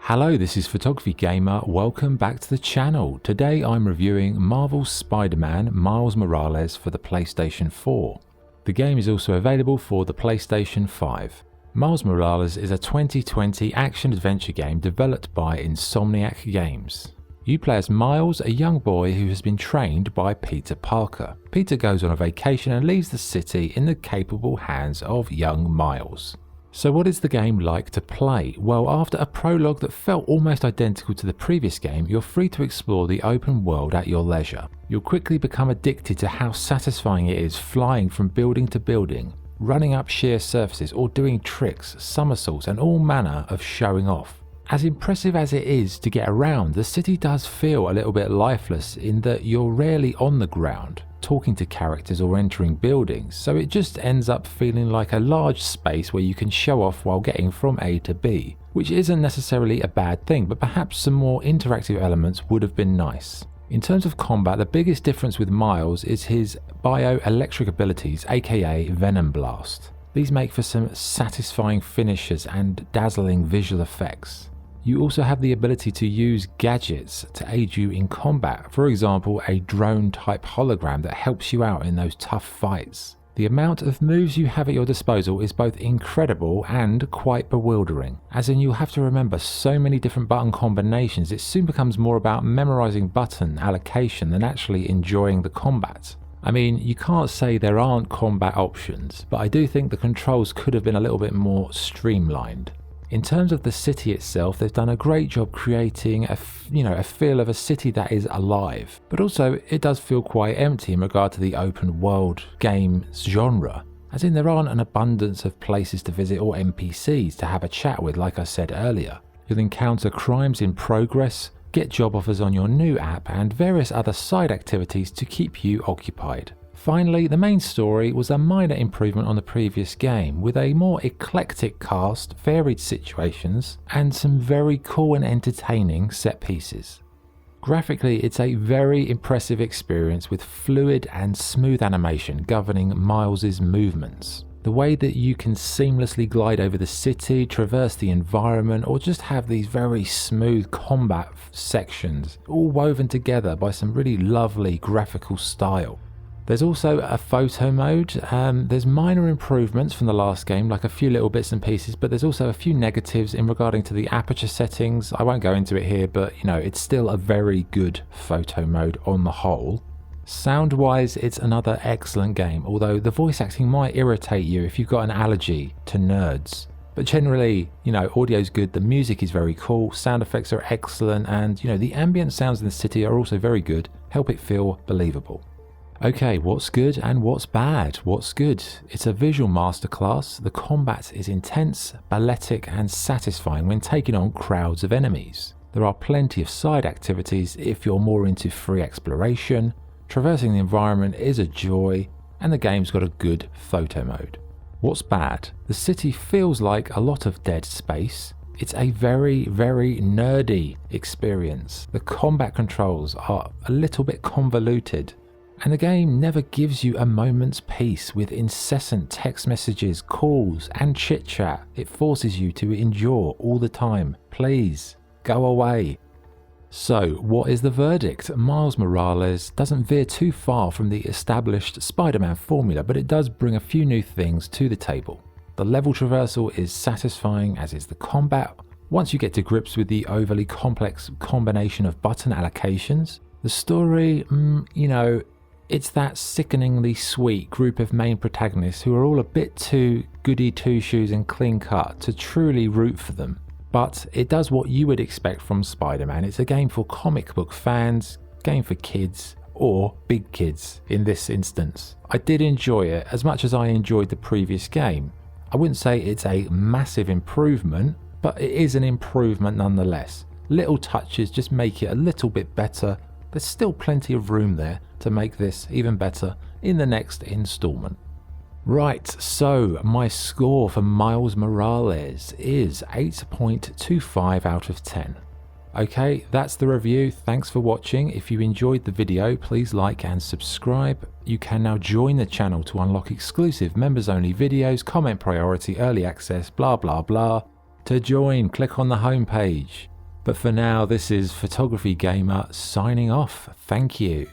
Hello, this is Photography Gamer. Welcome back to the channel. Today I'm reviewing Marvel's Spider-Man Miles Morales for the PlayStation 4. The game is also available for the PlayStation 5. Miles Morales is a 2020 action-adventure game developed by Insomniac Games. You play as Miles, a young boy who has been trained by Peter Parker. Peter goes on a vacation and leaves the city in the capable hands of young Miles. So what is the game like to play? Well, after a prologue that felt almost identical to the previous game, you're free to explore the open world at your leisure. You'll quickly become addicted to how satisfying it is flying from building to building, running up sheer surfaces or doing tricks, somersaults and all manner of showing off. As impressive as it is to get around, the city does feel a little bit lifeless in that you're rarely on the ground, talking to characters or entering buildings, so it just ends up feeling like a large space where you can show off while getting from A to B, which isn't necessarily a bad thing, but perhaps some more interactive elements would have been nice. In terms of combat, the biggest difference with Miles is his bioelectric abilities, aka Venom Blast. These make for some satisfying finishes and dazzling visual effects. You also have the ability to use gadgets to aid you in combat, for example a drone type hologram that helps you out in those tough fights. The amount of moves you have at your disposal is both incredible and quite bewildering, as in you'll have to remember so many different button combinations it soon becomes more about memorizing button allocation than actually enjoying the combat. I mean, you can't say there aren't combat options, but I do think the controls could have been a little bit more streamlined. In terms of the city itself, they've done a great job creating a feel of a city that is alive, but also it does feel quite empty in regard to the open world game genre, as in there aren't an abundance of places to visit or NPCs to have a chat with like I said earlier. You'll encounter crimes in progress, get job offers on your new app and various other side activities to keep you occupied. Finally, the main story was a minor improvement on the previous game, with a more eclectic cast, varied situations, and some very cool and entertaining set pieces. Graphically, it's a very impressive experience with fluid and smooth animation governing Miles's movements. The way that you can seamlessly glide over the city, traverse the environment, or just have these very smooth combat sections, all woven together by some really lovely graphical style. There's also a photo mode. There's minor improvements from the last game, like a few little bits and pieces, but there's also a few negatives in regarding to the aperture settings. I won't go into it here, but it's still a very good photo mode on the whole. Sound wise, it's another excellent game, although the voice acting might irritate you if you've got an allergy to nerds. But generally, audio's good, the music is very cool, sound effects are excellent, and the ambient sounds in the city are also very good, help it feel believable. Okay, what's good and what's bad? What's good? It's a visual masterclass. The combat is intense, balletic and satisfying when taking on crowds of enemies. There are plenty of side activities if you're more into free exploration. Traversing the environment is a joy, and the game's got a good photo mode. What's bad? The city feels like a lot of dead space. It's a very, very nerdy experience. The combat controls are a little bit convoluted. And the game never gives you a moment's peace with incessant text messages, calls and chit chat. It forces you to endure all the time. Please, go away. So, what is the verdict? Miles Morales doesn't veer too far from the established Spider-Man formula, but it does bring a few new things to the table. The level traversal is satisfying, as is the combat. Once you get to grips with the overly complex combination of button allocations, the story, it's that sickeningly sweet group of main protagonists who are all a bit too goody two-shoes and clean-cut to truly root for them. But it does what you would expect from Spider-Man. It's a game for comic book fans, game for kids, or big kids in this instance. I did enjoy it as much as I enjoyed the previous game. I wouldn't say it's a massive improvement, but it is an improvement nonetheless. Little touches just make it a little bit better. There's still plenty of room there to make this even better in the next installment. Right, so my score for Miles Morales is 8.25 out of 10. Okay, that's the review. Thanks for watching. If you enjoyed the video, please like and subscribe. You can now join the channel to unlock exclusive members only videos, comment priority, early access, blah blah blah. To join, click on the home page. But for now, this is Photography Gamer signing off. Thank you.